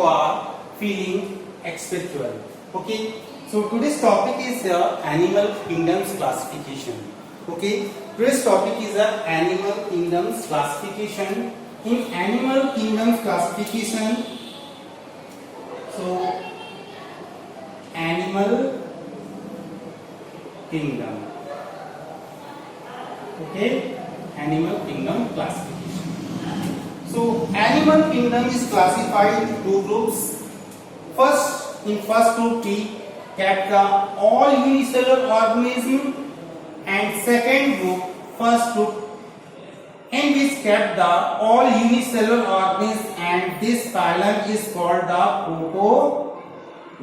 are feeling spiritual. Okay, so today's topic is the animal kingdoms classification. Okay, today's topic is the animal kingdoms classification. In animal kingdoms classification, so animal kingdom. Okay, animal kingdom classification. So animal kingdom is classified into two groups. In first group we kept the all unicellular organism, and second group, first group, in which kept the all unicellular organisms, and this phylum is called the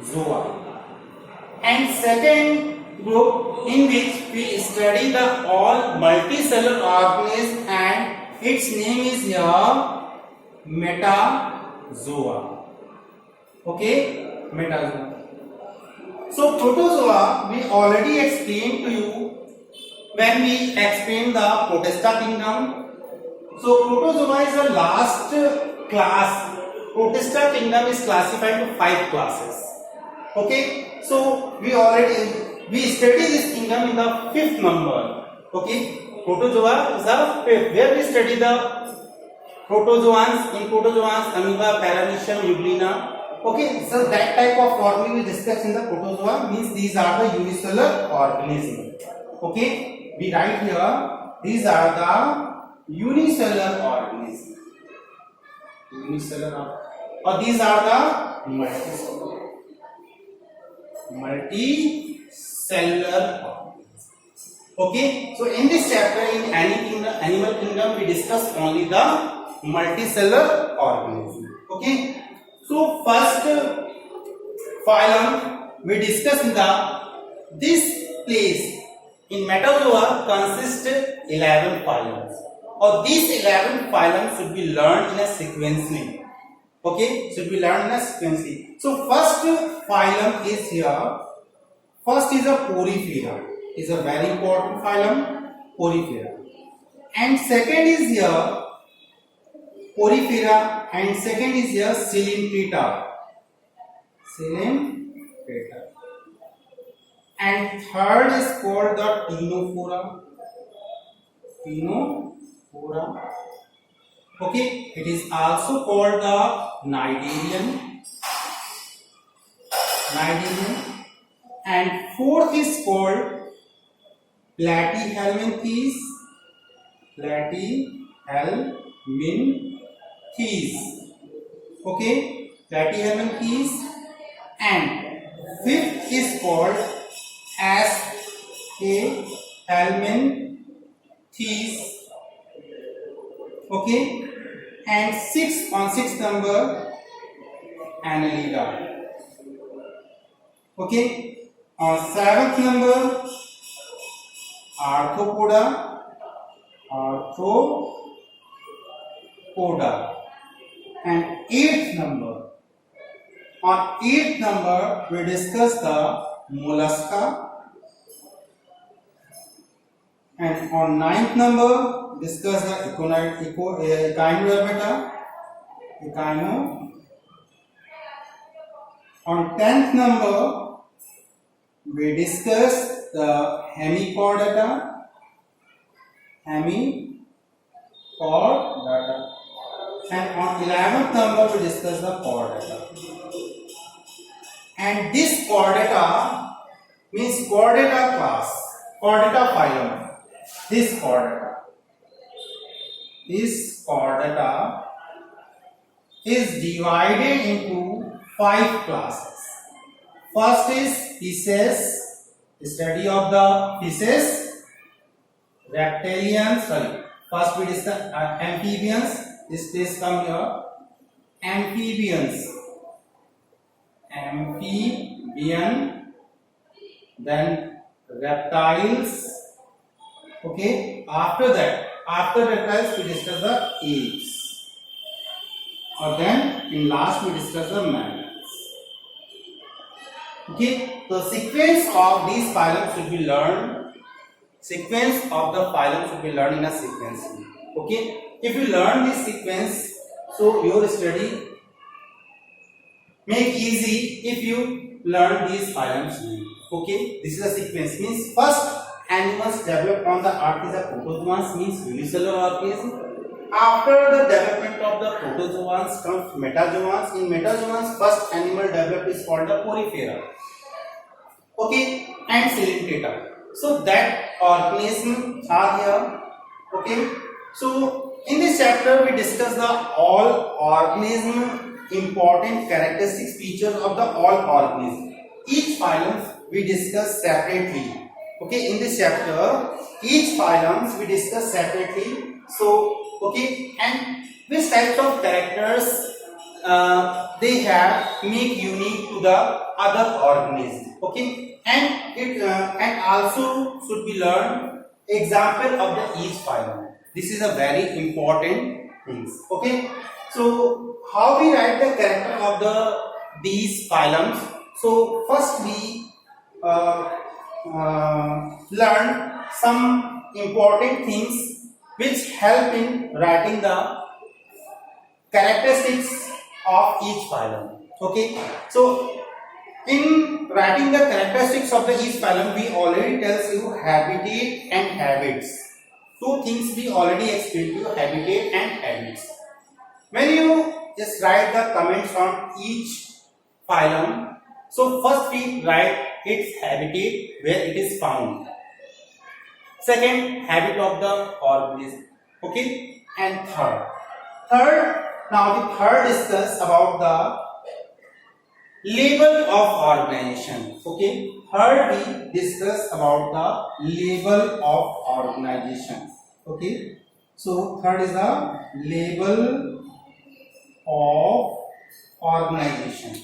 Protozoa. And second group, in which we study the all multicellular organisms, and its name is here Metazoa. Okay, Metazoa. So Protozoa we already explained to you when we explained the Protista kingdom. So Protozoa is the last class. Protista kingdom is classified into 5 classes. Okay, so we study this kingdom in the 5th number. Okay, Protozoa is the 5th, where we study the protozoans. In protozoans, amoeba, paramecium, euglena. Okay, so that type of formula we discuss in the protozoa, means these are the unicellular organisms. Okay, we write here these are the unicellular organisms. Or these are the multicellular organisms. Okay, so in this chapter in animal kingdom we discuss only the multicellular organism. Okay, so first phylum we discuss this place in Metazoa consists 11 phylums, or these 11 phylums should be learned in a sequentially. Okay, should be learned in a sequentially. So first phylum is here. First is a Porifera. Is a very important phylum, Porifera. And second is here Porifera, and second is here Coelenterata. And third is called the Ctenophora. Okay, it is also called the Cnidarian. And fourth is called Platyhelminthes. Okay, Platyhelminthes. And fifth is called Aschelminthes. Okay, and sixth number Annelida. Okay, on 7th number Arthropoda. And 8th number. On 8th number we discuss the Mollusca. And on 9th number discuss the Echinodermata. On 10th number we discuss the Hemichordata. And on 11th number we discuss the Chordata. And this Chordata means Chordata class, Chordata phylum. This Chordata is divided into 5 classes. First is fishes, study of the fishes, reptilians. First we discuss amphibians. This place come here. Amphibian, then reptiles. Okay, after reptiles we discuss the apes, or then in last we discuss the mammals. Okay, so sequence of these phylums should be learned. Sequence of the phylum should be learned in a sequence. Okay, if you learn this sequence, so your study make easy if you learn these phylums name. Okay, this is a sequence. Means first animals developed on the earth is a protozoans, means unicellular organism. After the development of the protozoans comes metazoans. In metazoans, first animal developed is called the porifera. Okay, and Coelenterata. So that organisms are here. Okay, so in this chapter we discuss the all organism important characteristics features of the all organism. Each phylum we discuss separately. Okay, in this chapter each phylums we discuss separately. So okay, and which types of characters they have make unique to the other organism. Okay, and it and also should be learned example of the each phylum. This is a very important things. Okay, so how we write the character of these phylums? So first we learn some important things which help in writing the characteristics of each phylum. Okay, so in writing the characteristics of the each phylum, we already tells you habitat and habits. Two things we already explained to you, habitat and habits. When you just write the comments on each phylum, so first we write its habitat, where it is found. Second, habit of the organism. Okay, and third, now the third discuss about the label of organization. Okay, third we discuss about the label of organization. Okay, so third is the label of organization.